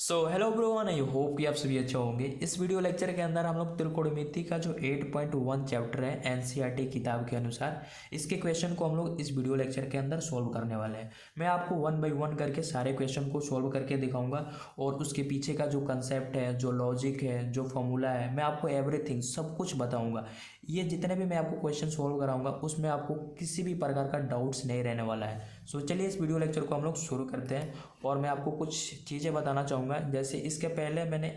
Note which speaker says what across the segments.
Speaker 1: So hello ब्रोवन, I hope कि आप सभी अच्छे होंगे। इस वीडियो लेक्चर के अंदर हम लोग त्रिकोणमिति का जो 8.1 चैप्टर है एनसीईआरटी किताब के अनुसार इसके क्वेश्चन को हम लोग इस वीडियो लेक्चर के अंदर सॉल्व करने वाले हैं। मैं आपको वन बाय वन करके सारे क्वेश्चन को सॉल्व करके दिखाऊंगा और उसके पीछे का जो कंसेप्ट है, जो लॉजिक है, जो फॉर्मूला है, मैं आपको एवरीथिंग सब कुछ बताऊँगा। ये जितने भी मैं आपको क्वेश्चन सॉल्व कराऊंगा उसमें आपको किसी भी प्रकार का डाउट्स नहीं रहने वाला है। सो चलिए इस वीडियो लेक्चर को हम लोग शुरू करते हैं और मैं आपको कुछ चीज़ें बताना चाहूँगा। जैसे इसके पहले मैंने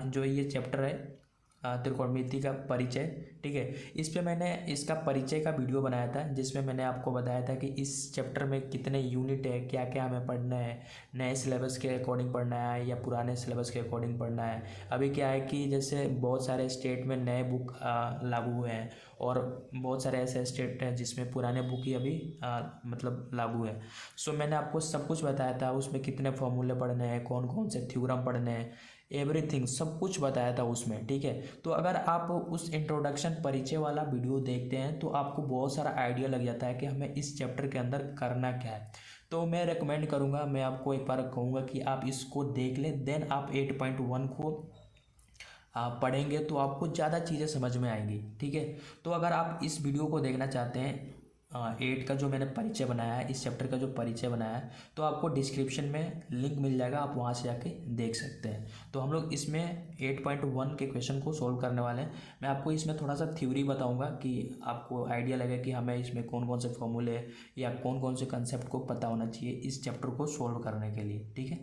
Speaker 1: जो ये चैप्टर है त्रिकोणमिति का परिचय, ठीक है, इस पे मैंने इसका परिचय का वीडियो बनाया था जिसमें मैंने आपको बताया था कि इस चैप्टर में कितने यूनिट है, क्या क्या हमें पढ़ना है, नए सिलेबस के अकॉर्डिंग पढ़ना है या पुराने सिलेबस के अकॉर्डिंग पढ़ना है। अभी क्या है कि जैसे बहुत सारे स्टेट में नए बुक लागू हुए हैं और बहुत सारे ऐसे स्टेट हैं जिसमें पुराने बुक ही अभी मतलब लागू है। सो मैंने आपको सब कुछ बताया था, उसमें कितने फॉर्मूले पढ़ने हैं, कौन कौन से थ्योरम पढ़ने हैं, एवरीथिंग सब कुछ बताया था उसमें, ठीक है। तो अगर आप उस इंट्रोडक्शन परिचय वाला वीडियो देखते हैं तो आपको बहुत सारा आइडिया लग जाता है कि हमें इस चैप्टर के अंदर करना क्या है। तो मैं रेकमेंड करूँगा, मैं आपको एक बार कहूँगा कि आप इसको देख लें, देन आप 8.1 को आप पढ़ेंगे तो आपको ज़्यादा चीज़ें समझ में आएंगी, ठीक है। तो अगर आप इस वीडियो को देखना चाहते हैं 8 का जो मैंने परिचय बनाया है, इस चैप्टर का जो परिचय बनाया है, तो आपको डिस्क्रिप्शन में लिंक मिल जाएगा, आप वहाँ से जाके देख सकते हैं। तो हम लोग इसमें 8.1 के क्वेश्चन को सोल्व करने वाले हैं। मैं आपको इसमें थोड़ा सा थ्योरी बताऊंगा कि आपको आइडिया लगे कि हमें इसमें कौन कौन से फॉर्मूले या कौन कौन से कंसेप्ट को पता होना चाहिए इस चैप्टर को सोल्व करने के लिए, ठीक है।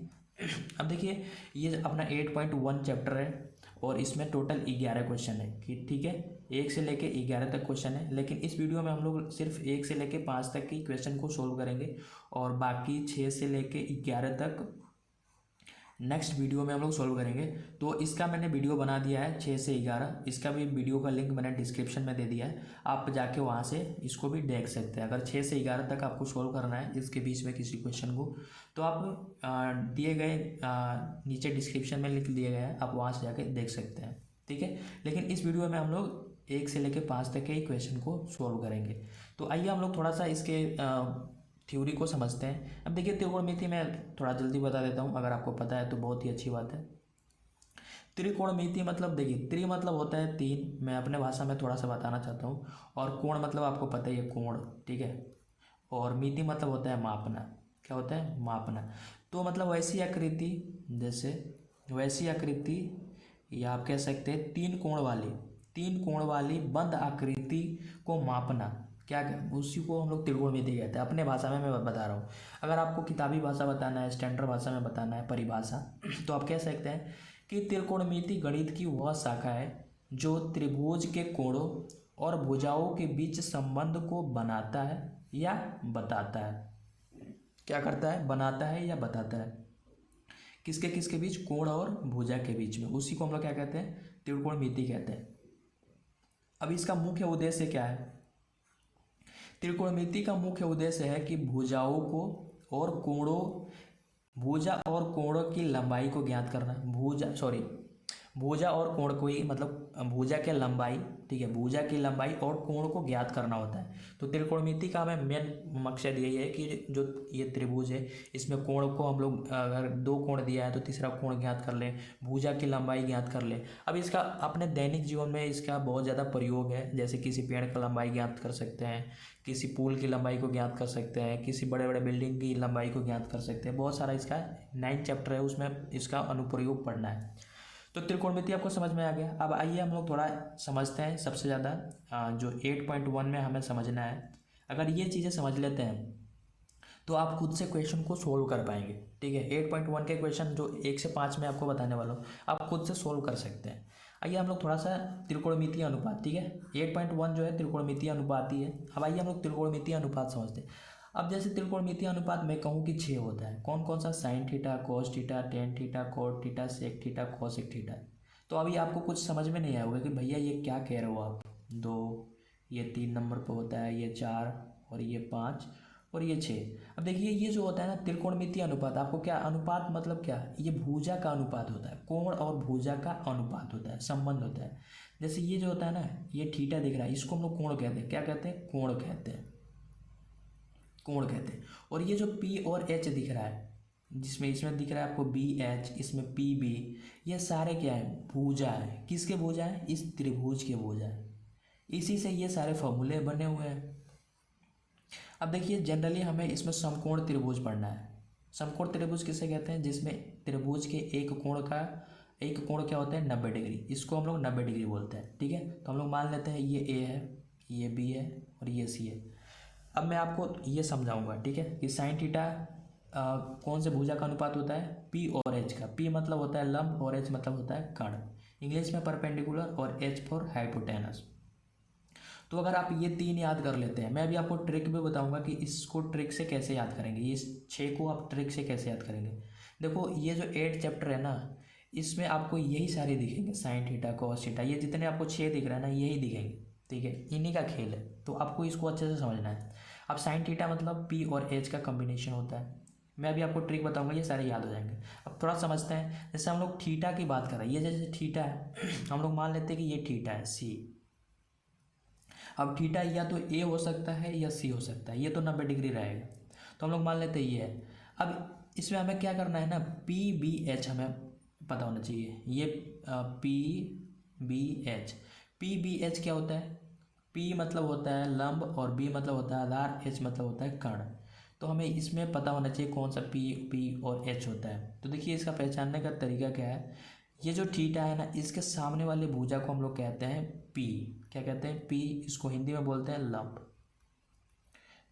Speaker 1: अब देखिए, ये अपना 8.1 चैप्टर है और इसमें टोटल 11 क्वेश्चन है कि ठीक है, 1 से लेके 11 तक क्वेश्चन है। लेकिन इस वीडियो में हम लोग सिर्फ 1 से लेके 5 तक की क्वेश्चन को सोल्व करेंगे और बाकी 6 से लेके 11 तक नेक्स्ट वीडियो में हम लोग सोल्व करेंगे। तो इसका मैंने वीडियो बना दिया है 6 से 11, इसका भी वीडियो का लिंक मैंने डिस्क्रिप्शन में दे दिया है, आप जाके वहाँ से इसको भी देख सकते हैं। अगर 6 से 11 तक आपको सोल्व करना है इसके बीच में किसी क्वेश्चन को, तो आप दिए गए नीचे डिस्क्रिप्शन में लिंक दिए गए हैं, आप वहाँ से जाके देख सकते हैं, ठीक है। लेकिन इस वीडियो में हम लोग 1 से लेकर 5 तक के ही क्वेश्चन को सोल्व करेंगे। तो आइए हम लोग थोड़ा सा इसके थ्योरी को समझते हैं। अब देखिए, त्रिकोणमिति में थोड़ा जल्दी बता देता हूँ, अगर आपको पता है तो बहुत ही अच्छी बात है। त्रिकोणमिति मतलब देखिए, त्रि मतलब होता है 3, मैं अपने भाषा में थोड़ा सा बताना चाहता हूँ, और कोण मतलब आपको पता ही है, कोण, ठीक है। और मिति मतलब होता है मापना। क्या होता है? मापना। तो मतलब वैसी आकृति, जैसे वैसी आकृति, या आप कह सकते हैं 3 कोण वाली बंद आकृति को मापना, क्या उसी को हम लोग त्रिकोणमिति कहते हैं। अपने भाषा में मैं बता रहा हूँ, अगर आपको किताबी भाषा बताना है, स्टैंडर्ड भाषा में बताना है, परिभाषा, तो आप कह सकते हैं कि त्रिकोणमिति गणित की वह शाखा है जो त्रिभुज के कोणों और भुजाओं के बीच संबंध को बनाता है या बताता है। क्या करता है? बनाता है या बताता है। किसके किसके बीच? कोण और भुजा के बीच में, उसी को हम लोग क्या कहते हैं? त्रिकोणमिति कहते हैं। अब इसका मुख्य उद्देश्य क्या है? त्रिकोणमिति का मुख्य उद्देश्य है कि भुजाओं को और कोणों, भुजा और कोणों की लंबाई को ज्ञात करना। भुजा और कोण को ही, मतलब भुजा की लंबाई, ठीक है, भुजा की लंबाई और कोण को ज्ञात करना होता है। तो त्रिकोणमिति का हमें मेन मकसद यही है कि जो ये त्रिभुज है, इसमें कोण को हम लोग, अगर 2 कोण दिया है तो तीसरा कोण ज्ञात कर लें, भुजा की लंबाई ज्ञात कर लें। अब इसका अपने दैनिक जीवन में इसका बहुत ज़्यादा प्रयोग है, जैसे किसी पेड़ की लंबाई ज्ञात कर सकते हैं, किसी पुल की लंबाई को ज्ञात कर सकते हैं, किसी बड़े बड़े बिल्डिंग की लंबाई को ज्ञात कर सकते हैं। बहुत सारा इसका 9 चैप्टर है, उसमें इसका अनुप्रयोग पढ़ना है। तो त्रिकोणमिति आपको समझ में आ गया। अब आइए हम लोग थोड़ा समझते हैं। सबसे ज़्यादा जो 8.1 में हमें समझना है, अगर ये चीज़ें समझ लेते हैं तो आप खुद से क्वेश्चन को सोल्व कर पाएंगे, ठीक है। 8.1 के क्वेश्चन जो 1 से 5 में आपको बताने वाला हूँ, आप खुद से सोल्व कर सकते हैं। आइए हम लोग थोड़ा सा त्रिकोणमितीय अनुपात, ठीक है, 8.1 जो है त्रिकोणमितीय अनुपात ही है। अब आइए हम लोग त्रिकोणमितीय अनुपात समझते हैं। अब जैसे त्रिकोणमितीय अनुपात मैं कहूँ कि 6 होता है, कौन कौन सा? Sine theta, cos theta, tan theta, cot theta, sec theta, cosec theta. तो अभी आपको कुछ समझ में नहीं आएगा कि भैया ये क्या कह रहे हो आप। 2, ये 3 नंबर पर होता है, ये 4, और ये 5, और ये 6। अब देखिए, ये जो होता है ना त्रिकोणमितीय अनुपात, आपको क्या अनुपात मतलब क्या? ये भुजा का अनुपात होता है, कोण और भुजा का अनुपात होता है, संबंध होता है। जैसे ये जो होता है ना, ये थीटा दिख रहा है, इसको हम लोग कोण कहते हैं। क्या कहते हैं? कोण कहते हैं, कोण कहते हैं। और ये जो P और H दिख रहा है, जिसमें इसमें दिख रहा है आपको BH, इसमें PB, ये सारे क्या है, भुजा है। किसके भुजा है, इस त्रिभुज के भुजा है। इसी से ये सारे फॉर्मूले बने हुए हैं। अब देखिए जनरली हमें इसमें समकोण त्रिभुज पढ़ना है। समकोण त्रिभुज किसे कहते हैं, जिसमें त्रिभुज के एक कोण क्या होता है, 90 डिग्री। इसको हम लोग 90 डिग्री बोलते हैं। ठीक है, तो हम लोग मान लेते हैं ये A है, ये B है और ये C है। अब मैं आपको ये समझाऊंगा, ठीक है, कि साइन थीटा कौन से भुजा का अनुपात होता है, P और H का। P मतलब होता है लंब और H मतलब होता है कर्ण, इंग्लिश में परपेंडिकुलर, और H फॉर हाइपोटेनस। तो अगर आप ये 3 याद कर लेते हैं, मैं अभी आपको ट्रिक भी बताऊंगा कि इसको ट्रिक से कैसे याद करेंगे, ये 6 को आप ट्रिक से कैसे याद करेंगे। देखो ये जो 8 चैप्टर है ना, इसमें आपको यही सारे दिखेंगे, साइन थीटा कॉस थीटा, ये जितने आपको 6 दिख रहे हैं ना, यही दिखेंगे। ठीक है, इन्हीं का खेल है, तो आपको इसको अच्छे से समझना है। अब साइन थीटा मतलब P और H का कॉम्बिनेशन होता है। मैं अभी आपको ट्रिक बताऊंगा, ये सारे याद हो जाएंगे। अब थोड़ा समझते हैं, जैसे हम लोग थीटा की बात कर रहे हैं, ये जैसे थीटा है हम लोग मान लेते हैं कि ये थीटा है C। अब थीटा या तो A हो सकता है या C हो सकता है, ये तो 90 डिग्री रहेगा, तो हम लोग मान लेते हैं ये है। अब इसमें हमें क्या करना है ना, PBH हमें पता होना चाहिए। ये PBH क्या होता है, P मतलब होता है लंब और B मतलब होता है आधार, H मतलब होता है कर्ण। तो हमें इसमें पता होना चाहिए कौन सा P और H होता है। तो देखिए इसका पहचानने का तरीका क्या है, ये जो थीटा है ना, इसके सामने वाले भुजा को हम लोग कहते हैं P। क्या कहते हैं, P। इसको हिंदी में बोलते हैं लंब।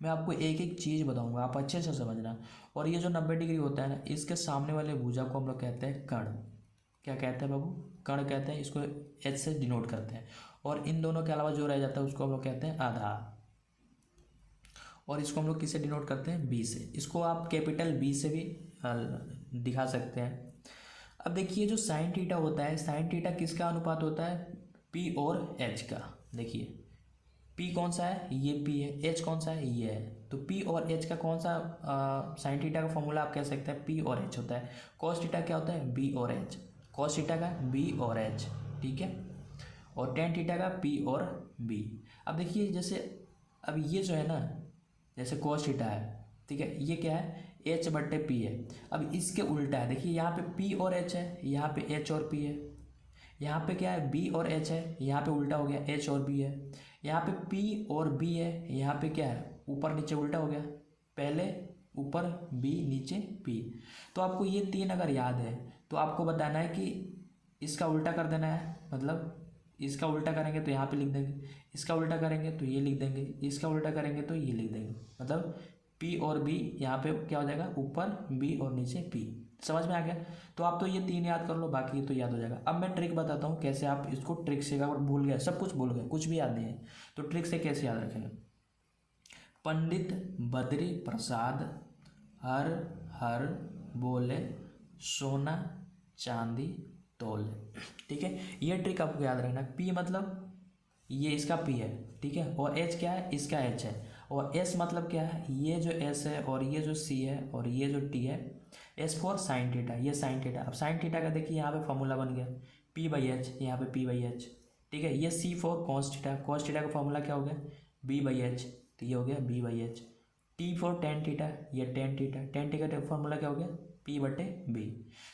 Speaker 1: मैं आपको एक एक चीज़ बताऊंगा, आप अच्छे से समझना। और ये जो 90 डिग्री होता है ना, इसके सामने वाले भुजा को हम लोग कहते हैं कर्ण। क्या कहते हैं बाबू, कर्ण कहते हैं। इसको H से डिनोट करते हैं। और इन दोनों के अलावा जो रह जाता है उसको हम लोग कहते हैं आधार। और इसको हम लोग किससे डिनोट करते हैं, B से। इसको आप कैपिटल B से भी दिखा सकते हैं। अब देखिए जो साइन थीटा होता है, साइन थीटा किसका अनुपात होता है, P और H का। देखिए P कौन सा है, ये P है। H कौन सा है, ये है। तो P और H का कौन सा साइन थीटा का फॉर्मूला आप कह सकते हैं, P और H होता है। कॉस थीटा क्या होता है, B और H। कॉस थीटा का B और H, ठीक है। और टेन थीटा का P और B। अब देखिए जैसे अब ये जो है ना, जैसे कॉस थीटा है, ठीक है, ये क्या है, H/P है। अब इसके उल्टा है, देखिए यहाँ पे P और H है, यहाँ पे H और P है। यहाँ पे क्या है, B और H है, यहाँ पे उल्टा हो गया, H और B है। यहाँ पे P और B है, यहाँ पे क्या है, ऊपर नीचे उल्टा हो गया, पहले ऊपर B नीचे P। तो आपको ये 3 अगर याद है तो आपको बताना है कि इसका उल्टा कर देना है, मतलब इसका उल्टा करेंगे तो यहाँ पे लिख देंगे, इसका उल्टा करेंगे तो ये लिख देंगे, इसका उल्टा करेंगे तो ये लिख देंगे। मतलब P और B यहाँ पे क्या हो जाएगा, ऊपर B और नीचे P। समझ में आ गया। तो आप तो ये 3 याद कर लो, बाकी तो याद हो जाएगा। अब मैं ट्रिक बताता हूँ कैसे आप इसको ट्रिक से, अगर भूल गए, सब कुछ भूल गए, कुछ भी याद नहीं है, तो ट्रिक से कैसे याद रखेंगे। पंडित बद्री प्रसाद हर हर बोले सोना चांदी तोले। ठीक है, ये ट्रिक आपको याद रखना। P मतलब ये इसका P है, ठीक है, और H क्या है, इसका H है। और S मतलब क्या है, ये जो S है और ये जो C है और ये जो T है, S फॉर साइन थीटा, ये साइन थीटा। अब साइन थीटा का देखिए यहाँ पे फॉर्मूला बन गया P/H, यहाँ पे P/H, ठीक है। ये C for cos theta, cos theta का फॉर्मूला क्या हो गया, B/H, तो ये हो गया B/H। T for tan theta, ये टेन थीटा, टेन थीटा का फॉर्मूला क्या हो गया, P/B।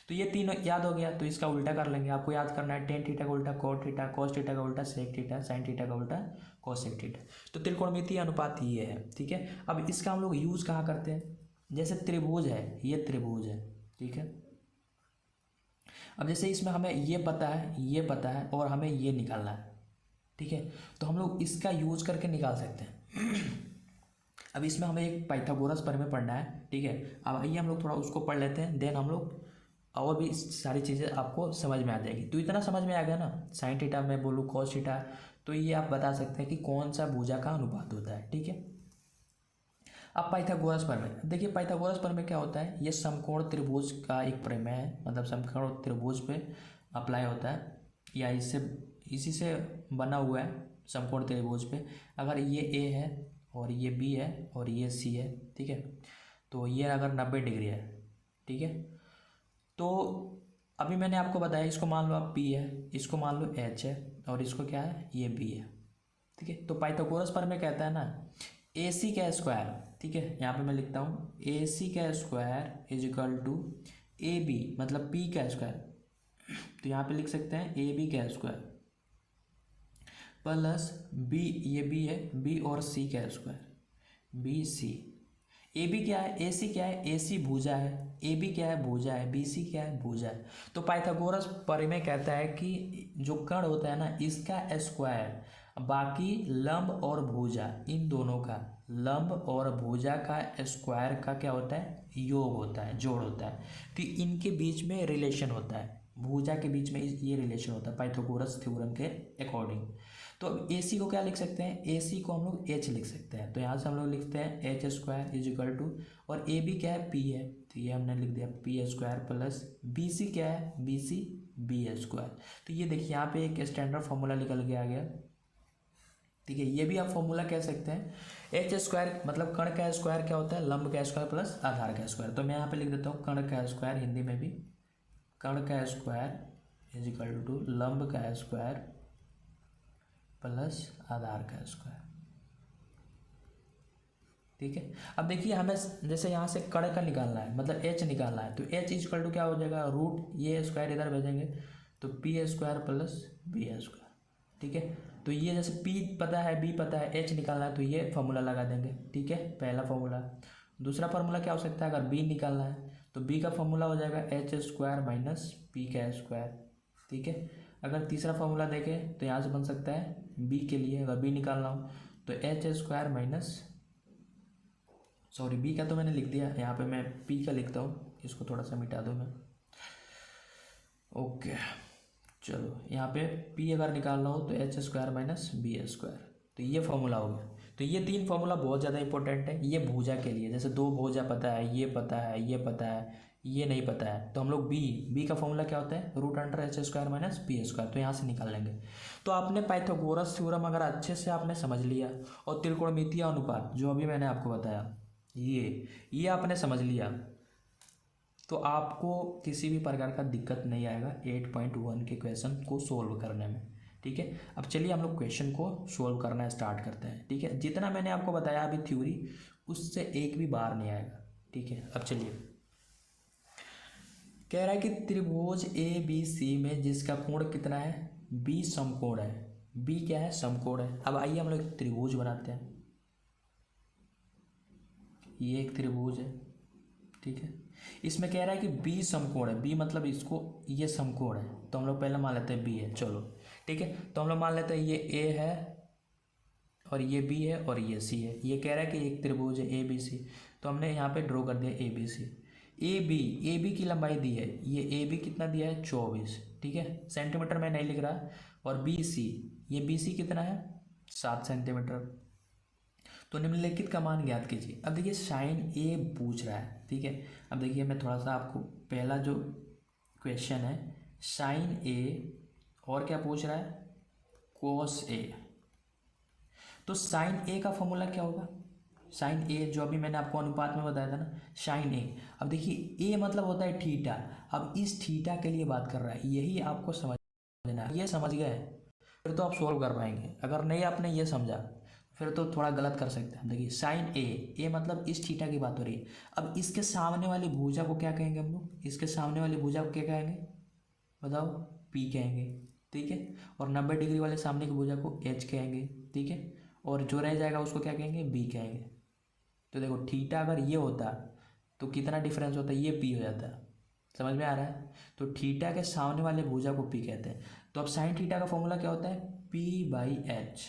Speaker 1: तो ये तीनों याद हो गया, तो इसका उल्टा कर लेंगे। आपको याद करना है टेन थीटा का उल्टा कोट थीटा, कॉस थीटा का उल्टा सेक थीटा, साइन थीटा का उल्टा कोसेक थीटा। तो त्रिकोणमितीय अनुपात ये है, ठीक है। अब इसका हम लोग यूज कहाँ करते हैं, जैसे त्रिभुज है, ये त्रिभुज है, ठीक है। अब जैसे इसमें हमें ये पता है, ये पता है, और हमें ये निकालना है, ठीक है, तो हम लोग इसका यूज करके निकाल सकते हैं। अब इसमें हमें एक पाइथागोरस प्रमेय पढ़ना है, ठीक है। अब आइए हम लोग थोड़ा उसको पढ़ लेते हैं, देन हम लोग और भी सारी चीज़ें आपको समझ में आ जाएगी। तो इतना समझ में आ गया ना, साइन थीटा में बोलूँ कॉस थीटा, तो ये आप बता सकते हैं कि कौन सा भुजा का अनुपात होता है, ठीक है। अब पाइथागोरस प्रमेय, देखिए पाइथागोरस प्रमेय क्या होता है, ये समकोण त्रिभुज का एक प्रमेय है, मतलब समकोण त्रिभुज पे अप्लाई होता है, या इसी से बना हुआ है समकोण त्रिभुज पे। अगर ये A है और ये B है और ये C है, ठीक है, तो ये अगर 90 डिग्री है, ठीक है, तो अभी मैंने आपको बताया, इसको मान लो आप P है, इसको मान लो H है, और इसको क्या है, ये B है, ठीक है। तो पाइथागोरस प्रमेय कहता है ना ए सी का स्क्वायर, ठीक है, यहाँ पे मैं लिखता हूँ ए सी का square is equal to A B मतलब पी का स्क्वायर, तो यहाँ पे लिख सकते हैं ए बी का स्क्वायर प्लस बी, ये बी है, बी और सी का square, B C. A B क्या है, ए सी क्या है, ए सी भुजा है, ए बी क्या है, भुजा है, बी सी क्या है, भुजा है। तो पाइथागोरस परिमेय कहता है कि जो कर्ण होता है ना, इसका स्क्वायर बाकी लंब और भुजा, इन दोनों का, लंब और भुजा का स्क्वायर का क्या होता है, योग होता है, जोड़ होता है। तो इनके बीच में रिलेशन होता है, भुजा के बीच में ये रिलेशन होता है पाइथागोरस थ्योरम के अकॉर्डिंग। तो अब ए सी को क्या लिख सकते हैं, ए सी को हम लोग एच लिख सकते हैं, तो यहाँ से हम लोग लिखते हैं h square is equal to, और ए बी क्या है, पी है, तो ये हमने लिख दिया p square plus b c क्या है, बी सी बी स्क्वायर। तो ये देखिए यहाँ पे एक स्टैंडर्ड फॉर्मूला निकल के आ गया, ठीक है। ये भी आप फॉर्मूला कह सकते हैं, एच स्क्वायर मतलब कर्ण का स्क्वायर क्या होता है, लंब का स्क्वायर प्लस आधार का स्क्वायर। तो मैं यहाँ पे लिख देता हूँ कर्ण का स्क्वायर, हिंदी में भी कर्ण का स्क्वायर इज इक्वल टू लंब का स्क्वायर प्लस आधार का स्क्वायर, ठीक है। अब देखिए हमें जैसे यहाँ से कर्ण का निकालना है, मतलब एच निकालना है, तो एच इज इक्वल टू क्या हो जाएगा, रूट ये स्क्वायर इधर भेजेंगे तो p square plus b square, ठीक है। तो ये जैसे पी पता है, बी पता है, एच निकालना है, तो ये फॉर्मूला लगा देंगे, ठीक है, पहला फॉर्मूला। दूसरा फार्मूला क्या हो सकता है, अगर बी निकालना है तो बी का फॉर्मूला हो जाएगा एच स्क्वायर माइनस पी का स्क्वायर, ठीक है। अगर तीसरा फार्मूला देखें तो यहाँ से बन सकता है बी के लिए, अगर बी निकालना हो तो h square minus, sorry b का तो मैंने लिख दिया, यहाँ पे मैं पी का लिखता हूँ, इसको थोड़ा सा मिटा दूँ मैं, ओके। चलो यहाँ पे पी अगर निकालना हो तो h square minus b square, तो ये फॉर्मूला हो गया। तो ये तीन फॉर्मूला बहुत ज़्यादा इंपॉर्टेंट है, ये भुजा के लिए, जैसे दो भुजा पता है, ये पता है, ये पता है, ये नहीं पता है, तो हम लोग बी का फॉर्मूला क्या होता है, root under h square minus b square, तो यहाँ से निकाल लेंगे। तो आपने पाइथागोरस थ्योरम अगर अच्छे से आपने समझ लिया, और त्रिकोणमितीय अनुपात जो अभी मैंने आपको बताया, ये आपने समझ लिया, तो आपको किसी भी प्रकार का दिक्कत नहीं आएगा 8.1 के क्वेश्चन को सोल्व करने में, ठीक है। अब चलिए हम लोग क्वेश्चन को सोल्व करना स्टार्ट करते हैं, ठीक है। जितना मैंने आपको बताया अभी थ्योरी, उससे एक भी बार नहीं आएगा, ठीक है। अब चलिए, कह रहा है कि त्रिभुज ए बी सी में जिसका कोण कितना है, बी समकोण है, बी क्या है, समकोण है। अब आइए हम लोग एक त्रिभुज बनाते हैं, ये एक त्रिभुज है, ठीक है। इसमें कह रहा है कि बी समकोण है, बी मतलब इसको, ये समकोण है, तो हम लोग पहले मान लेते हैं बी है, चलो ठीक है। तो हम लोग मान लेते हैं ये ए है और ये बी है और ये सी है। ये कह रहा है कि एक त्रिभुज है ए बी सी, तो हमने यहाँ पे ड्रॉ कर दिया A B C. A B की लंबाई दी है, ये ए बी कितना दिया है 24, ठीक है, सेंटीमीटर में नहीं लिख रहा। और बी सी, ये बी सी कितना है 7 सेंटीमीटर। तो निम्नलिखित का मान ज्ञात कीजिए। अब देखिए साइन ए पूछ रहा है, ठीक है। अब देखिए मैं थोड़ा सा आपको, पहला जो क्वेश्चन है साइन ए, और क्या पूछ रहा है, कोस ए। तो साइन ए का फॉर्मूला क्या होगा, साइन ए जो अभी मैंने आपको अनुपात में बताया था ना, साइन ए। अब देखिए ए मतलब होता है थीटा, अब इस थीटा के लिए बात कर रहा है, यही आपको समझना है। ये समझ गए फिर तो आप सोल्व कर पाएंगे, अगर नहीं आपने ये समझा फिर तो थोड़ा गलत कर सकते हैं। देखिए साइन ए मतलब इस थीटा की बात हो रही है। अब इसके सामने वाली भुजा को क्या कहेंगे हम लोग, इसके सामने वाली भुजा को क्या कहेंगे बताओ, पी कहेंगे, ठीक है। और 90 डिग्री वाले सामने की भुजा को एच कहेंगे, ठीक है। और जो रह जाएगा उसको क्या कहेंगे, बी कहेंगे। तो देखो थीटा अगर ये होता तो कितना डिफरेंस होता है, ये पी हो जाता है, समझ में आ रहा है। तो थीटा के सामने वाले भुजा को पी कहते हैं। तो अब साइन थीटा का फॉर्मूला क्या होता है, पी बाई एच।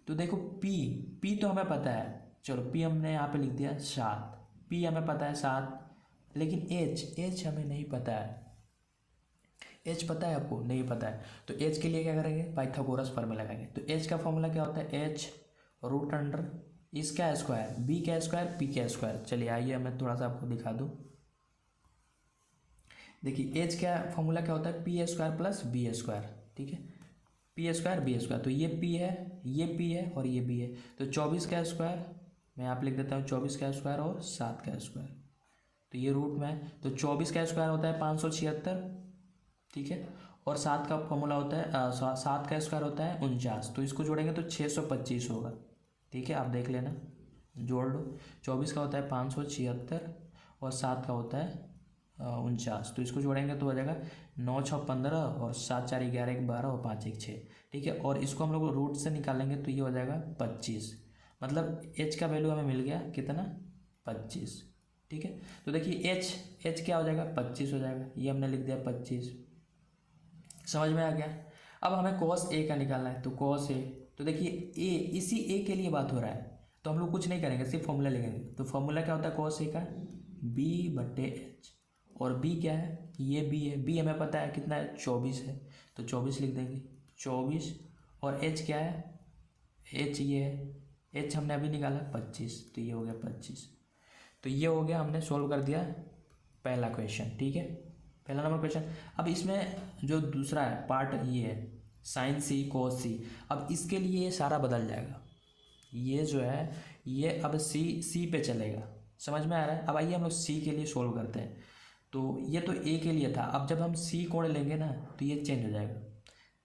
Speaker 1: तो देखो पी तो हमें पता है, चलो पी हमने यहाँ पे लिख दिया 7, पी हमें पता है 7, लेकिन एच हमें नहीं पता है। एच पता है आपको, नहीं पता है। तो एच के लिए क्या करेंगे, पाइथागोरस फॉर्मूला लगाएंगे। तो एच का फॉर्मूला क्या होता है, एच रूट अंडर इसका स्क्वायर, बी का स्क्वायर, पी का स्क्वायर। चलिए आइए मैं थोड़ा सा आपको दिखा दूँ। देखिए एच का फॉर्मूला क्या होता है, p square plus b square, ठीक है, पी स्क्वायर बी स्क्वायर। तो ये पी है, ये पी है और ये बी है। तो 24 का स्क्वायर मैं यहाँ पे लिख देता हूँ, 24 का स्क्वायर और 7 का स्क्वायर, तो ये रूट में। तो 24 का स्क्वायर होता है 576, ठीक है। और 7 का फॉर्मूला होता है 7 का स्क्वायर होता है 49, तो इसको जोड़ेंगे तो 625 होगा, ठीक है। आप देख लेना जोड़ लो। 24 का होता है 576 और 7 का होता है 49। तो इसको जोड़ेंगे तो हो जाएगा 9 6 15 और 7 4 11 1 12 और 5 1 6। ठीक है, और इसको हम लोग रूट से निकालेंगे तो ये हो जाएगा 25। मतलब एच का वैल्यू हमें मिल गया कितना, 25। ठीक है, तो देखिए एच क्या हो जाएगा, 25 हो जाएगा। ये हमने लिख दिया 25। समझ में आ गया। अब हमें कॉस ए का निकालना है, तो कॉस ए, तो देखिए ए, इसी ए के लिए बात हो रहा है, तो हम लोग कुछ नहीं करेंगे, सिर्फ फॉर्मूला लिखेंगे। तो फॉर्मूला क्या होता है कॉस ए का, बी बटे एच। और बी क्या है, ये बी है, बी हमें पता है कितना है, 24 है, तो 24 लिख देंगे 24। और एच क्या है, एच ये है, एच हमने अभी निकाला 25, तो ये हो गया 25। तो ये हो गया, हमने सोल्व कर दिया पहला क्वेश्चन। ठीक है, पहला नंबर क्वेश्चन। अब इसमें जो दूसरा है पार्ट ये है साइन सी कोस सी। अब इसके लिए ये सारा बदल जाएगा, ये जो है ये अब सी पे चलेगा। समझ में आ रहा है। अब आइए हम लोग सी के लिए सोल्व करते हैं। तो ये तो ए के लिए था, अब जब हम सी कोण लेंगे ना तो ये चेंज हो जाएगा।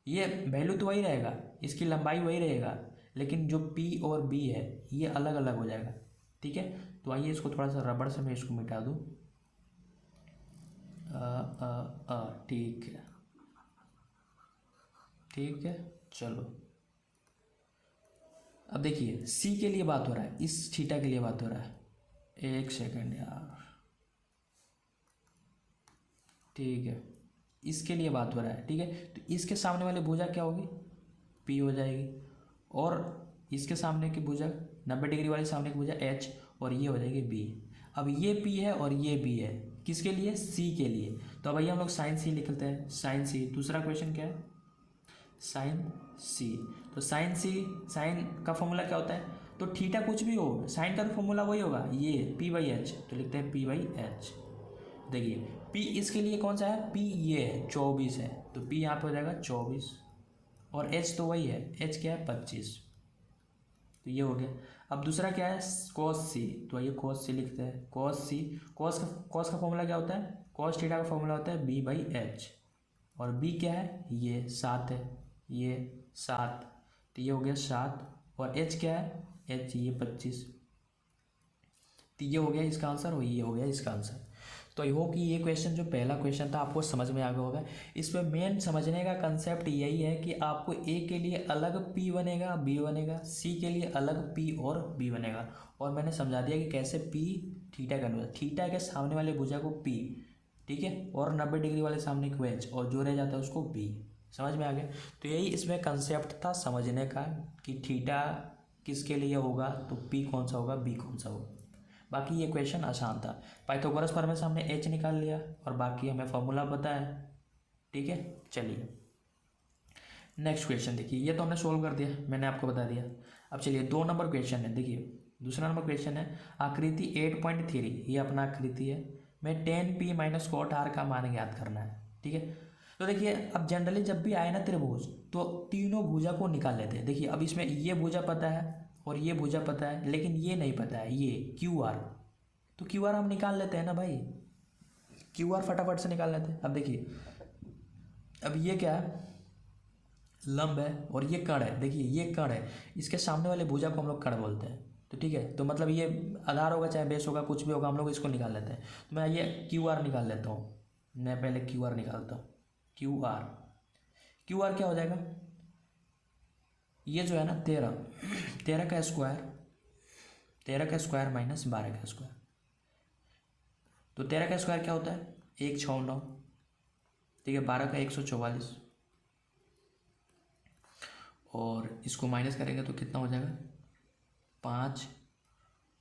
Speaker 1: ये वैल्यू तो वही रहेगा, इसकी लंबाई वही रहेगा, लेकिन जो पी और बी है ये अलग अलग हो जाएगा। ठीक है, तो आइए इसको थोड़ा सा रबड़ से मैं इसको मिटा दूँ। ठीक है, ठीक है, चलो। अब देखिए सी के लिए बात हो रहा है, इस थीटा के लिए बात हो रहा है। एक सेकंड यार, ठीक है, इसके लिए बात हो रहा है। ठीक है, तो इसके सामने वाली भुजा क्या होगी, पी हो जाएगी। और इसके सामने की भुजा 90 डिग्री वाली सामने की भुजा एच, और ये हो जाएगी बी। अब ये पी है और ये बी है, किसके लिए, सी के लिए। तो अब आइए हम लोग साइन सी लिखते हैं, साइन सी। दूसरा क्वेश्चन क्या है, साइन सी। तो साइन सी, साइन का फॉर्मूला क्या होता है, तो थीटा कुछ भी हो साइन का तो फॉर्मूला वही होगा, ये पी बाई एच। तो लिखते हैं पी बाई एच। देखिए पी इसके लिए कौन सा है, पी ये है 24 है, तो पी यहाँ पे हो जाएगा 24। और एच तो वही है, एच क्या है 25। तो ये हो गया। अब दूसरा क्या है, कॉस सी। तो आइए कॉस सी लिखते हैं, कॉस सी। कॉस का फॉर्मूला क्या होता है, कॉस थीटा का फॉर्मूला होता है बी बाई एच। और बी क्या है, ये 7 है, ये 7, तो ये हो गया 7। और एच क्या है, एच ये 25। तो ये हो गया इसका आंसर और ये हो गया इसका आंसर। तो आई होप कि ये क्वेश्चन जो पहला क्वेश्चन था आपको समझ में आ गया होगा। इसमें मेन समझने का कंसेप्ट यही है कि आपको ए के लिए अलग पी बनेगा, बी बनेगा, सी के लिए अलग पी और बी बनेगा। और मैंने समझा दिया कि कैसे पी थीटा का अनुसार, थीटा के सामने वाले भुजा को पी, ठीक है, और 90 डिग्री वाले सामने को एच, और जो रह जाता है उसको बी। समझ में आ गया। तो यही इसमें कंसेप्ट था समझने का कि थीटा किसके लिए होगा, तो पी कौन सा होगा, बी कौन सा होगा। बाकी ये क्वेश्चन आसान था। पाइथागोरस थ्योरम से हमने एच निकाल लिया और बाकी हमें फॉर्मूला पता है। ठीक है, चलिए नेक्स्ट क्वेश्चन देखिए। ये तो हमने सोल्व कर दिया, मैंने आपको बता दिया। अब चलिए 2 नंबर क्वेश्चन है। देखिए दूसरा नंबर क्वेश्चन है आकृति 8.3, ये अपना आकृति है, में tan p minus cot r का मान ज्ञात करना है। ठीक है, तो देखिए अब जनरली जब भी आए ना त्रिभुज तो तीनों भुजा को निकाल लेते हैं। देखिए अब इसमें ये भुजा पता है और ये भुजा पता है, लेकिन ये नहीं पता है, ये क्यू आर। तो क्यू आर हम निकाल लेते हैं ना भाई, क्यू आर फटाफट से निकाल लेते हैं। अब देखिए अब ये क्या है, लंब है और ये कण है। देखिए ये कण है, इसके सामने वाले भुजा को हम लोग कण बोलते हैं। तो ठीक है, तो मतलब ये आधार होगा चाहे बेस होगा कुछ भी होगा, हम लोग इसको निकाल लेते हैं। तो मैं ये क्यू आर निकाल लेता हूँ। मैं पहले क्यू आर निकालता हूँ। क्यू आर, क्यू आर क्या हो जाएगा, ये जो है ना 13 का स्क्वायर, 13 का स्क्वायर माइनस 12 का स्क्वायर। तो 13 का स्क्वायर क्या होता है, 169। ठीक है, 12 का 144, और इसको माइनस करेंगे तो कितना हो जाएगा 5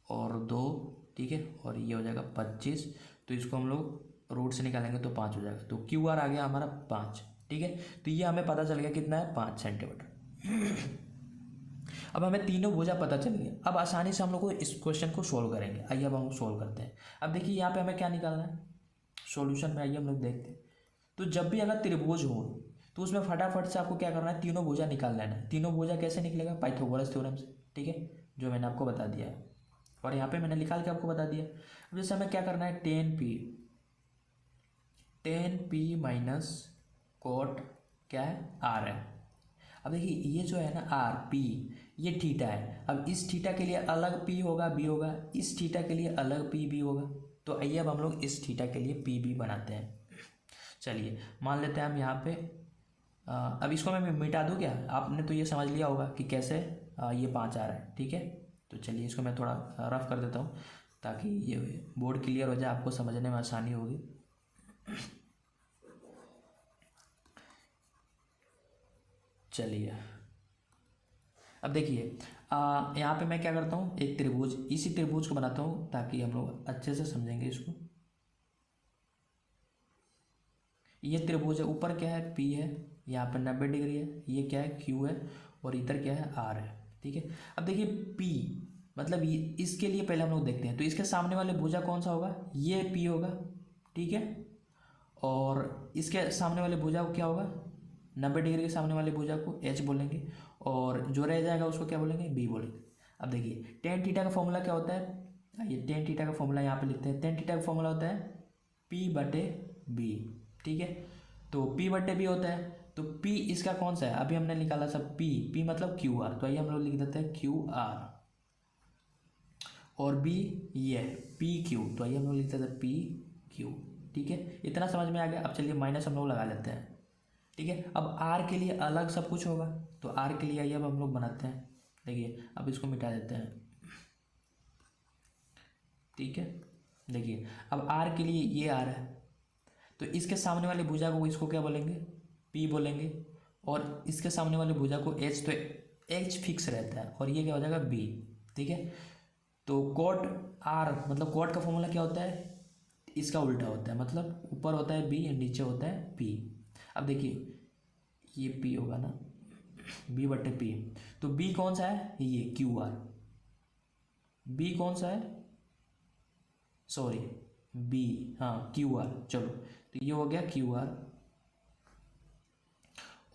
Speaker 1: और 2। ठीक है, और ये हो जाएगा 25। तो इसको हम लोग रूट से निकालेंगे तो 5 हो जाएगा। तो क्यू आर आ गया हमारा 5। ठीक है, तो ये हमें पता चल गया कितना है, 5 सेंटीमीटर। अब हमें तीनों भुजा पता चल गया। अब आसानी से हम लोग को इस क्वेश्चन को सोल्व करेंगे। आइए अब हम सोल्व करते हैं। अब देखिए यहाँ पे हमें क्या निकालना है, सॉल्यूशन में आइए हम लोग देखते हैं। तो जब भी अगर त्रिभुज हो तो उसमें फटाफट से आपको क्या करना है, तीनों भुजा निकाल लेना है। तीनों भुजा कैसे निकलेगा, पाइथागोरस थ्योरम से। ठीक है, जो मैंने आपको बता दिया है और यहाँ पे मैंने निकाल के आपको बता दिया। अब जैसे हमें क्या करना है, टेन पी माइनस कोट क्या है, आर है। अब देखिए ये जो है ना आर पी, ये थीटा है। अब इस थीटा के लिए अलग पी होगा, बी होगा, इस थीटा के लिए अलग पी बी होगा। तो आइए अब हम लोग इस थीटा के लिए पी बी बनाते हैं। चलिए मान लेते हैं हम यहाँ पे अब इसको मैं मिटा दूँ क्या? आपने तो ये समझ लिया होगा कि कैसे ये 5 आ रहा है, ठीक है। तो चलिए इसको मैं थोड़ा रफ कर देता हूँ ताकि ये बोर्ड क्लियर हो जाए, आपको समझने में आसानी होगी। चलिए अब देखिए यहाँ पे मैं क्या करता हूँ, एक त्रिभुज, इसी त्रिभुज को बनाता हूँ ताकि हम लोग अच्छे से समझेंगे इसको। ये त्रिभुज है, ऊपर क्या है, पी है, यहाँ पे 90 डिग्री है, ये क्या है, क्यू है, और इधर क्या है, आर है, ठीक है। अब देखिए पी मतलब ये, इसके लिए पहले हम लोग देखते हैं। तो इसके सामने वाले भुजा कौन सा होगा, ये पी होगा, ठीक है। और इसके सामने वाले भुजा को क्या होगा, 90 डिग्री के सामने वाले भुजा को एच बोलेंगे, और जो रह जाएगा उसको क्या बोलेंगे, बी बोलेंगे। अब देखिए टेन थीटा का फॉर्मूला क्या होता है, ये टेन थीटा का फॉर्मूला यहाँ पे लिखते हैं। टेन थीटा का फॉर्मूला होता है पी बटे बी, ठीक है। तो पी बटे बी होता है, तो पी इसका कौन सा है, अभी हमने निकाला सब पी, पी मतलब क्यू आर, तो आइए हम लोग लिख देते हैं क्यू आर, और बी ये है पी क्यू, तो आइए हम लोग लिख देते हैं पी क्यू, ठीक है। इतना समझ में आ गया। अब चलिए माइनस हम लोग लगा लेते हैं, ठीक है। अब आर के लिए अलग सब कुछ होगा, तो आर के लिए आइए अब हम लोग बनाते हैं। देखिए अब इसको मिटा देते हैं, ठीक है। देखिए अब आर के लिए ये आर है, तो इसके सामने वाले भुजा को इसको क्या बोलेंगे, पी बोलेंगे, और इसके सामने वाले भुजा को एच, तो एच फिक्स रहता है, और ये क्या हो जाएगा, बी, ठीक है। तो कोट आर मतलब कोट का फॉर्मूला क्या होता है, इसका उल्टा होता है, मतलब ऊपर होता है बी, नीचे होता है पी। अब देखिए ये पी होगा ना, बी बटे पी, तो बी कौन सा है, ये क्यू आर, बी कौन सा है, सॉरी बी, हाँ क्यू आर, चलो तो ये हो गया क्यू आर,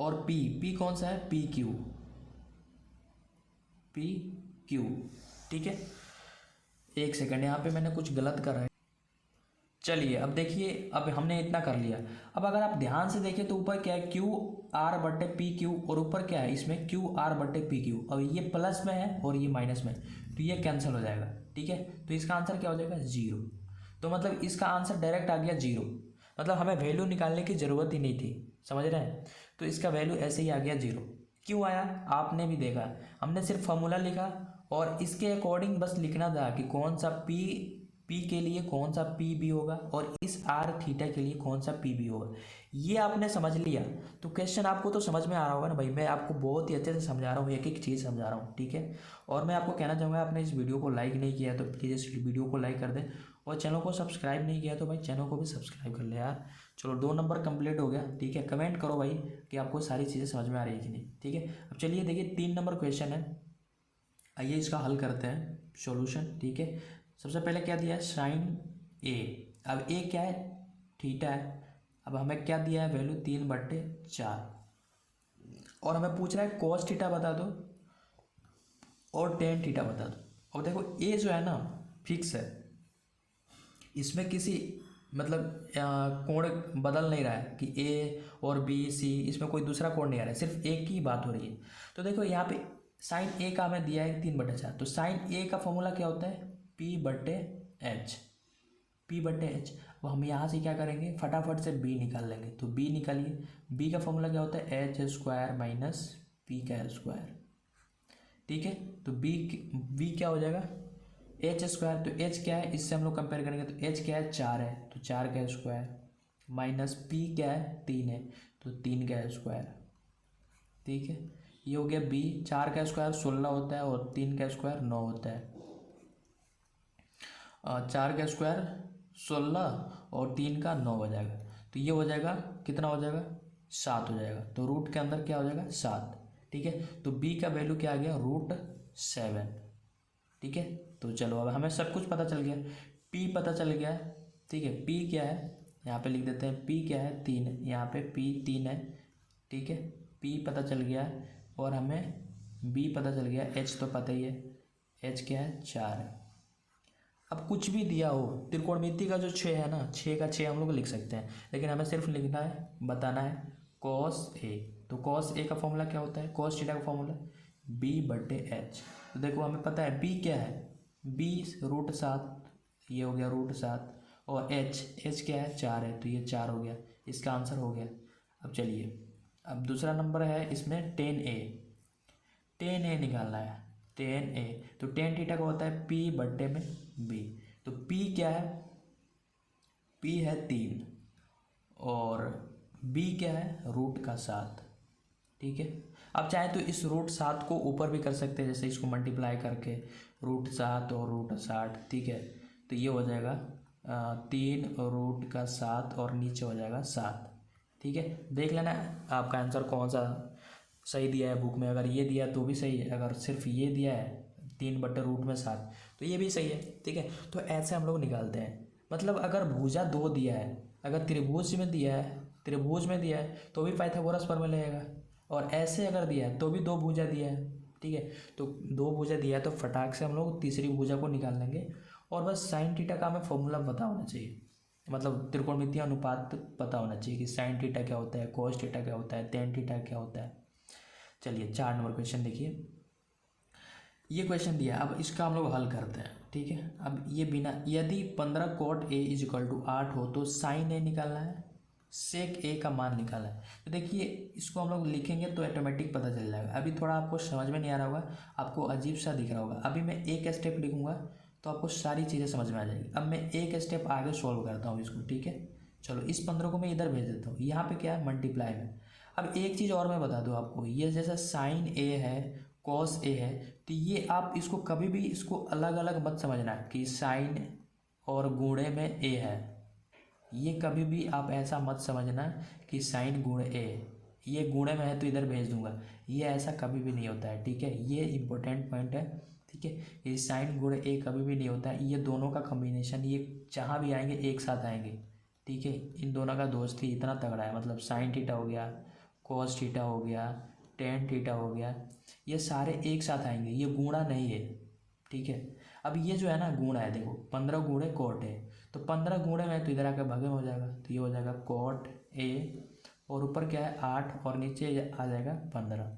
Speaker 1: और पी, पी कौन सा है, पी क्यू, पी क्यू, ठीक है। एक सेकंड, यहाँ पे मैंने कुछ गलत कर रहा है। चलिए अब देखिए, अब हमने इतना कर लिया। अब अगर आप ध्यान से देखें तो ऊपर क्या है, क्यू आर बटे पी क्यू, और ऊपर क्या है, इसमें क्यू आर बटे पी क्यू। अब ये प्लस में है और ये माइनस में, तो ये कैंसिल हो जाएगा, ठीक है। तो इसका आंसर क्या हो जाएगा, जीरो। तो मतलब इसका आंसर डायरेक्ट आ गया जीरो, मतलब हमें वैल्यू निकालने की ज़रूरत ही नहीं थी, समझ रहे हैं। तो इसका वैल्यू ऐसे ही आ गया जीरो। क्यों आया, आपने भी देखा, हमने सिर्फ फॉर्मूला लिखा और इसके अकॉर्डिंग बस लिखना था कि कौन सा पी के लिए कौन सा पी बी होगा, और इस आर थीटा के लिए कौन सा पी बी होगा। ये आपने समझ लिया तो क्वेश्चन आपको तो समझ में आ रहा होगा ना भाई। मैं आपको बहुत ही अच्छे से समझा रहा हूँ, एक एक चीज़ समझा रहा हूँ, ठीक है। और मैं आपको कहना चाहूँगा, आपने इस वीडियो को लाइक नहीं किया तो प्लीज़ इस वीडियो को लाइक कर दें, और चैनल को सब्सक्राइब नहीं किया तो भाई चैनल को भी सब्सक्राइब कर ले यार। चलो 2 नंबर कंप्लीट हो गया, ठीक है। कमेंट करो भाई कि आपको सारी चीज़ें समझ में आ रही है कि नहीं, ठीक है। अब चलिए देखिए 3 नंबर क्वेश्चन है, आइए इसका हल करते हैं, सॉल्यूशन, ठीक है। सबसे पहले क्या दिया है, साइन ए। अब ए क्या है, थीटा है। अब हमें क्या दिया है, वैल्यू 3/4, और हमें पूछ रहा है कॉस थीटा बता दो और टेन थीटा बता दो। और देखो ए जो है ना फिक्स है, इसमें किसी मतलब कोण बदल नहीं रहा है कि ए और बी सी, इसमें कोई दूसरा कोण नहीं आ रहा है, सिर्फ एक ही बात हो रही है। तो देखो यहाँ पे साइन ए का हमें दिया है 3/4, तो साइन ए का फॉर्मूला क्या होता है, पी बटे एच, पी बटे एच। अब हम यहाँ से क्या करेंगे, फटाफट से बी निकाल लेंगे, तो बी निकालिए। बी का फॉर्मूला क्या होता है, एच स्क्वायर माइनस पी का स्क्वायर, ठीक है। तो बी क्या हो जाएगा, एच स्क्वायर, तो एच क्या है, इससे हम लोग कंपेयर करेंगे, तो एच क्या है, 4 है, तो 4 का स्क्वायर, माइनस पी क्या है, 3 है, तो 3 का स्क्वायर, ठीक है। ये हो गया बी। 4 का स्क्वायर 16 होता है और 3 का स्क्वायर 9 होता है। 4 का स्क्वायर 16 और 3 का 9 हो जाएगा, तो ये हो जाएगा कितना हो जाएगा, 7 हो जाएगा। तो रूट के अंदर क्या हो जाएगा, 7, ठीक है। तो बी का वैल्यू क्या आ गया, √7, ठीक है। तो चलो अब हमें सब कुछ पता चल गया, पी पता चल गया, ठीक है। पी क्या है, यहाँ पे लिख देते हैं, पी क्या है, 3 है, यहाँ पे पी 3 है, ठीक है। पी पता चल गया, और हमें बी पता चल गया, एच तो पता ही है, एच क्या है, 4 है। अब कुछ भी दिया हो, त्रिकोणमिति का जो 6 है ना, 6 का 6 हम लोग लिख सकते हैं, लेकिन हमें सिर्फ लिखना है, बताना है कॉस ए। तो कॉस ए का फॉर्मूला क्या होता है, कॉस थीटा का फॉर्मूला b/h। तो देखो हमें पता है b क्या है, b √7, ये हो गया √7, और h क्या है 4 है, तो ये 4 हो गया, इसका आंसर हो गया। अब चलिए, अब दूसरा नंबर है इसमें 10a, 10a निकालना है, 10a। तो tan थीटा का होता है p/b। तो p क्या है, p है 3 और b क्या है √7, ठीक है। अब चाहे तो इस √7 को ऊपर भी कर सकते हैं, जैसे इसको मल्टीप्लाई करके √7 और √60, ठीक है। तो ये हो जाएगा 3 √7 और नीचे हो जाएगा 7, ठीक है। देख लेना आपका आंसर कौन सा सही दिया है बुक में। अगर ये दिया तो भी सही है, अगर सिर्फ ये दिया है 3/√7 तो ये भी सही है, ठीक है। तो ऐसे हम लोग निकालते हैं। मतलब अगर भुजा 2 दिया है, अगर त्रिभुज में दिया है तो भी पाइथागोरस प्रमेय लगेगा, और ऐसे अगर दिया है तो भी 2 भुजा दिया है, ठीक है। तो 2 भुजा दिया है तो फटाक से हम लोग तीसरी भुजा को निकाल लेंगे। और बस साइन थीटा का हमें फॉर्मूला पता होना चाहिए, मतलब त्रिकोणमितीय अनुपात पता होना चाहिए कि साइन थीटा क्या होता है, कॉस थीटा क्या होता है, टेन थीटा क्या होता है। चलिए 4 नंबर क्वेश्चन देखिए, ये क्वेश्चन दिया, अब इसका हम लोग हल करते हैं, ठीक है। अब ये बिना, यदि 15 cot a = 8 हो तो साइन a निकालना है, सेक a का मान निकालना है। तो देखिए इसको हम लोग लिखेंगे तो ऑटोमेटिक पता चल जाएगा। अभी थोड़ा आपको समझ में नहीं आ रहा होगा, आपको अजीब सा दिख रहा होगा। अभी मैं एक स्टेप लिखूंगा तो आपको सारी चीज़ें समझ में आ जाएगी। अब मैं एक स्टेप आगे सॉल्व करता हूँ इसको, ठीक है। चलो इस 15 को मैं इधर भेज देता हूँ, यहाँ पे क्या है मल्टीप्लाई में। अब एक चीज़ और मैं बता दूँ आपको, ये जैसा साइन a है, कॉस a है, तो ये आप इसको कभी भी इसको अलग अलग मत समझना कि साइन और गुणे में a है। ये कभी भी आप ऐसा मत समझना कि साइन गुण a, ये गुणे में है तो इधर भेज दूंगा, ये ऐसा कभी भी नहीं होता है, ठीक है। ये इंपॉर्टेंट पॉइंट है, ठीक है। ये साइन गुण a कभी भी नहीं होता है, ये दोनों का कॉम्बिनेशन, ये जहाँ भी आएंगे एक साथ आएंगे, ठीक है। इन दोनों का दोस्ती इतना तगड़ा है, मतलब साइन थीटा हो गया, कॉस थीटा हो गया, टेन थीटा हो गया, ये सारे एक साथ आएंगे, ये गुणा नहीं है, ठीक है। अब ये जो है ना गुणा है, देखो 15 गुणे कॉट है, तो 15 गुणे में तो इधर आकर भागे में हो जाएगा, तो ये हो जाएगा कॉट a, और ऊपर क्या है 8 और नीचे आ जाएगा 15।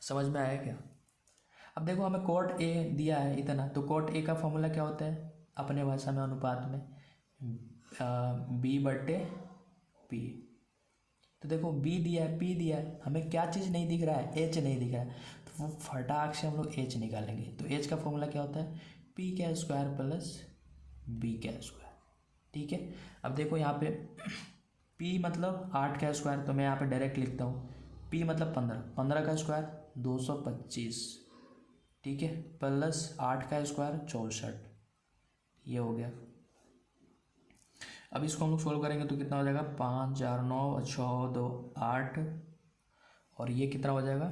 Speaker 1: समझ में आया क्या। अब देखो हमें कॉट a दिया है इतना, तो कॉट a का फॉर्मूला क्या होता है अपने भाषा में, अनुपात में b/p। तो देखो b दिया है, p दिया है, हमें क्या चीज़ नहीं दिख रहा है, h नहीं दिख रहा है, तो वो फटाक से हम लोग h निकालेंगे। तो h का फॉर्मूला क्या होता है, p² प्लस b², ठीक है। अब देखो यहाँ पे p मतलब 8² तो मैं यहाँ पे डायरेक्ट लिखता हूँ, p मतलब 15, 15 का स्क्वायर 225, ठीक है, प्लस 8² 64, ये हो गया। अब इसको हम लोग सोल्व करेंगे तो कितना हो जाएगा, 5 4 9 6 2 8, और ये कितना हो जाएगा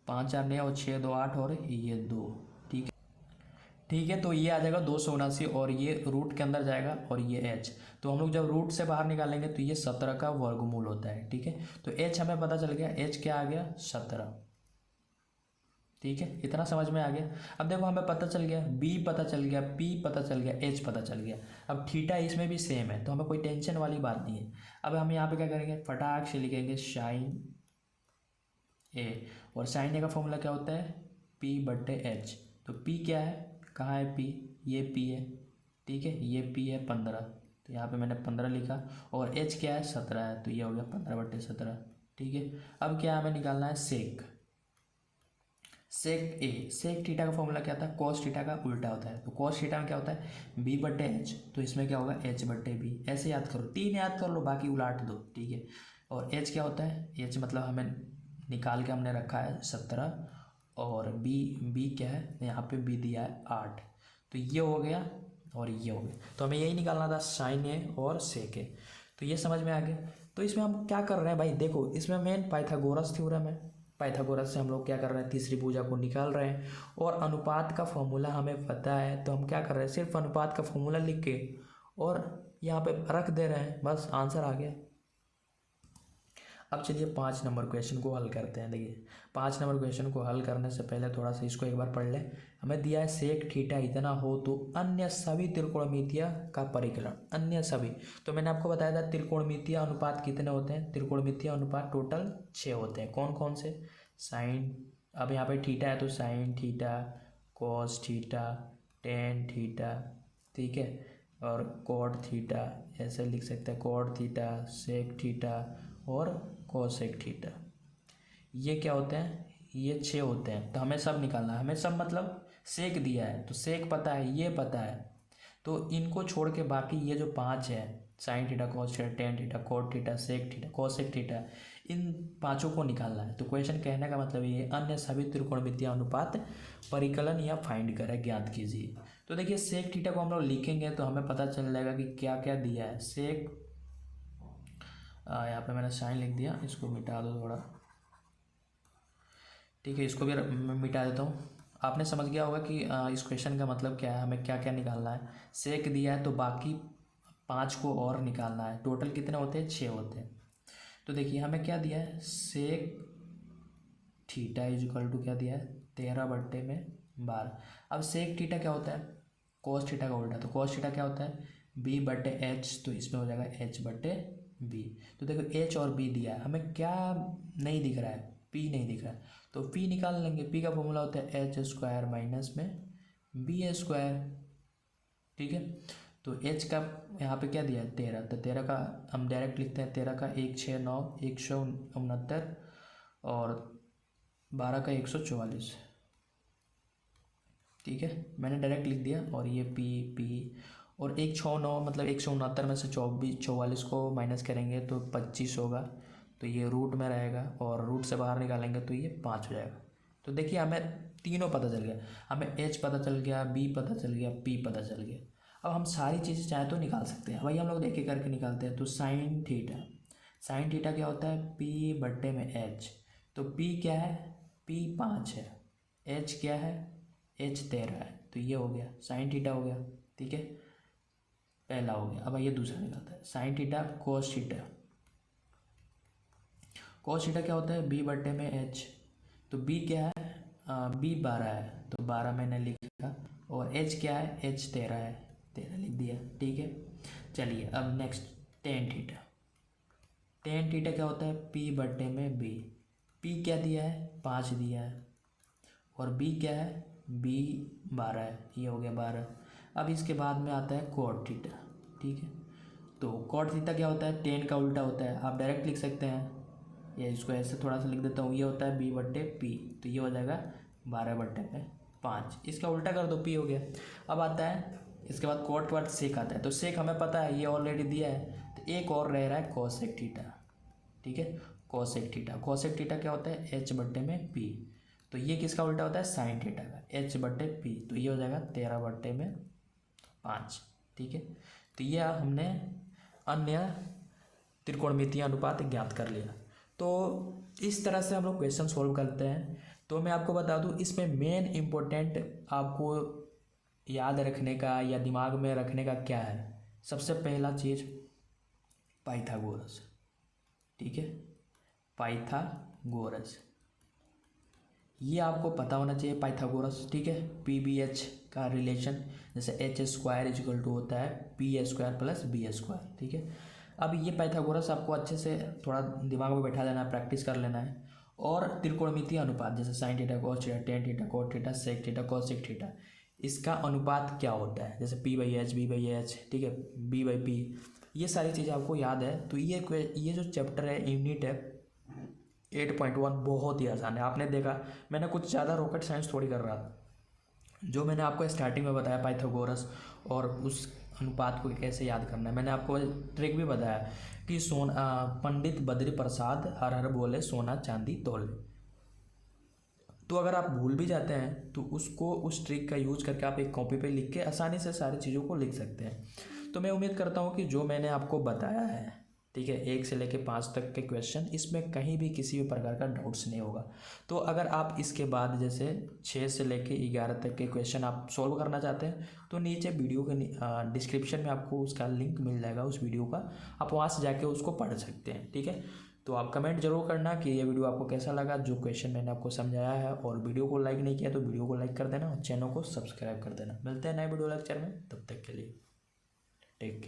Speaker 1: 5 4 9 और 6 2 8 और ये 2, ठीक है, ठीक है। तो ये आ जाएगा 279, और ये रूट के अंदर जाएगा, और ये h, तो हम लोग जब रूट से बाहर निकालेंगे तो ये 17 का वर्गमूल होता है, ठीक है। तो h हमें पता चल गया, h क्या आ गया 17, ठीक है। इतना समझ में आ गया। अब देखो हमें पता चल गया, b पता चल गया, p पता चल गया, h पता चल गया। अब थीटा इसमें भी सेम है तो हमें कोई टेंशन वाली बात नहीं है। अब हम यहाँ पे क्या करेंगे, फटाक से लिखेंगे साइन a, और साइन a का फॉर्मूला क्या होता है p/h। तो p क्या है, कहाँ है p, ये p है, ठीक है, ये p है 15, तो यहाँ पे मैंने 15 लिखा, और h क्या है 17 है, तो ये हो गया 15/17, ठीक है। अब क्या हमें निकालना है सेक a। सेक थीटा का फॉर्मूला क्या था, कॉस थीटा का उल्टा होता है, तो कॉस थीटा में क्या होता है b/h, तो इसमें क्या होगा h/b। ऐसे याद करो, 3 याद कर लो बाकी उलाट दो, ठीक है। और h क्या होता है, h मतलब हमें निकाल के हमने रखा है 17, और b क्या है, यहाँ पे b दिया है 8, तो ये हो गया और ये हो गया। तो हमें यही निकालना था साइन a और सेक a, तो ये समझ में आ गया। तो इसमें हम क्या कर रहे हैं भाई, देखो इसमें मेन पाइथागोरस थ्योरम है, पाइथागोरस से हम लोग क्या कर रहे हैं, तीसरी भुजा को निकाल रहे हैं, और अनुपात का फॉर्मूला हमें पता है, तो हम क्या कर रहे हैं, सिर्फ अनुपात का फॉर्मूला लिख के और यहाँ पे रख दे रहे हैं, बस आंसर आ गया। अब चलिए 5 नंबर क्वेश्चन को हल करते हैं। देखिए 5 नंबर क्वेश्चन को हल करने से पहले थोड़ा सा इसको एक बार पढ़ लें। हमें दिया है सेक थीटा इतना हो तो अन्य सभी त्रिकोणमितीय का परिकलन, अन्य सभी, तो मैंने आपको बताया था त्रिकोणमितीय अनुपात कितने होते हैं, त्रिकोणमितीय अनुपात टोटल 6 होते हैं। कौन कौन से, साइन, अब यहाँ पे थीटा है तो sign theta, cos theta, tan theta, ठीक है, और कॉट थीटा, ऐसे लिख सकते हैं कॉट थीटा, सेक थीटा और कोसेक थीटा। ये क्या होते हैं, ये 6 होते हैं। तो हमें सब निकालना है, हमें सब मतलब सेक दिया है तो सेक पता है, ये पता है, तो इनको छोड़ के बाकी ये जो 5 है, sine theta, cos theta, tan theta, cot theta, sec theta, cosec theta, इन पांचों को निकालना है। तो क्वेश्चन कहने का मतलब ये अन्य सभी त्रिकोणमितीय अनुपात परिकलन या फाइंड करें, ज्ञात कीजिए। तो देखिए सेक थीटा को हम लोग लिखेंगे तो हमें पता चल जाएगा कि क्या क्या दिया है। सेक, यहाँ पे मैंने साइन लिख दिया, इसको मिटा दो थोड़ा, ठीक है, इसको भी मिटा देता हूँ। आपने समझ गया होगा कि इस क्वेश्चन का मतलब क्या है, हमें क्या क्या निकालना है। सेक दिया है तो बाकी 5 को और निकालना है। टोटल कितने होते हैं, 6 होते हैं। तो देखिए हमें क्या दिया है, sec theta is equal to क्या दिया है, 13/12। अब सेक थीटा क्या होता है, कॉस थीटा का उल्टा। तो कॉस थीटा क्या होता है, b/h, तो इसमें हो जाएगा h/b। तो देखो h और b दिया है, हमें क्या नहीं दिख रहा है, p नहीं दिख रहा है, तो p निकाल लेंगे। p का फॉर्मूला होता है h² माइनस में b², ठीक है। तो h का यहाँ पे क्या दिया है, 13, तो 13 का हम डायरेक्ट लिखते हैं, 13 का 169 169 और 12 का 144, ठीक है, मैंने डायरेक्ट लिख दिया। और ये p और 169 मतलब 169 में से 44 को माइनस करेंगे तो 25 होगा, तो ये रूट में रहेगा और रूट से बाहर निकालेंगे तो ये 5 हो जाएगा। तो देखिए हमें तीनों पता चल गया, हमें h पता चल गया, b पता चल गया, p पता चल गया। अब हम सारी चीज़ें चाहे तो निकाल सकते हैं, वही हम लोग एक एक करके निकालते हैं। तो साइन थीटा, साइन थीटा क्या होता है, p/h। तो p क्या है, p 5 है, h क्या है, h 13 है, तो ये हो गया साइन थीटा हो गया, ठीक है, पहला हो गया। अब ये दूसरा निकालता है, sine theta cos theta. Cos theta क्या होता है, b/h। तो b क्या है, b 12 है, तो 12 मैंने लिखा, और h क्या है, h 13 है, 13 लिख दिया, ठीक है। चलिए अब next tan theta. Tan theta क्या होता है, p/b। p क्या दिया है, 5 दिया है, और b क्या है, b 12 है, ये हो गया 12। अब इसके बाद में आता है कॉट थीटा, ठीक है। तो कॉट थीटा क्या होता है, टेन का उल्टा होता है, आप डायरेक्ट लिख सकते हैं, या इसको ऐसे थोड़ा सा लिख देता हूँ, ये होता है b/p, तो ये हो जाएगा 12/5, इसका उल्टा कर दो, p हो गया। अब आता है इसके बाद कॉट के बाद सेक आता है। तो सेक हमें पता है, ये ऑलरेडी दिया है, तो एक और रह रहा है कोसेक थीटा, ठीक है, कोसेक थीटा। कोसेक थीटा क्या होता है, h/p। तो ये किसका उल्टा होता है, साइन थीटा का, h/p, तो ये हो जाएगा 13/5, ठीक है। तो ये हमने अन्य त्रिकोणमितीय अनुपात ज्ञात कर लिया। तो इस तरह से हम लोग क्वेश्चन सॉल्व करते हैं। तो मैं आपको बता दूं, इसमें मेन इम्पोर्टेंट आपको याद रखने का या दिमाग में रखने का क्या है, सबसे पहला चीज़ पाइथागोरस, ठीक है, पाइथागोरस, ये आपको पता होना चाहिए पाइथागोरस, ठीक है। PBH का रिलेशन, जैसे h² होता है p² + b², ठीक है। अब ये पाइथागोरस आपको अच्छे से थोड़ा दिमाग में बैठा देना है, प्रैक्टिस कर लेना है। और त्रिकोणमितीय अनुपात, जैसे sine theta, cos theta, tan theta, cot theta, sec theta, cosec theta, इसका अनुपात क्या होता है, जैसे p/h, b/h, ठीक है, b/p, ये सारी चीज़ें आपको याद है। तो ये जो चैप्टर है, यूनिट है 8.1, बहुत ही आसान है। आपने देखा मैंने कुछ ज़्यादा रॉकेट साइंस थोड़ी कर रहा था, जो मैंने आपको स्टार्टिंग में बताया पाइथागोरस और उस अनुपात को कैसे याद करना है, मैंने आपको ट्रिक भी बताया कि पंडित बद्री प्रसाद हर हर बोले सोना चांदी तोले। तो अगर आप भूल भी जाते हैं तो उसको, उस ट्रिक का यूज करके आप एक कॉपी पे लिख के आसानी से सारी चीज़ों को लिख सकते हैं। तो मैं उम्मीद करता हूँ कि जो मैंने आपको बताया है, ठीक है, 1 से लेकर 5 तक के क्वेश्चन, इसमें कहीं भी किसी भी प्रकार का डाउट्स नहीं होगा। तो अगर आप इसके बाद जैसे 6 से लेकर 11 तक के क्वेश्चन आप सॉल्व करना चाहते हैं, तो नीचे वीडियो के डिस्क्रिप्शन में आपको उसका लिंक मिल जाएगा, उस वीडियो का, आप वहाँ से जाके उसको पढ़ सकते हैं, ठीक है। तो आप कमेंट जरूर करना कि ये वीडियो आपको कैसा लगा, जो क्वेश्चन मैंने आपको समझाया है। और वीडियो को लाइक नहीं किया तो वीडियो को लाइक कर देना और चैनल को सब्सक्राइब कर देना। मिलते हैं नए वीडियो लेक्चर में, तब तक के लिए टेक केयर।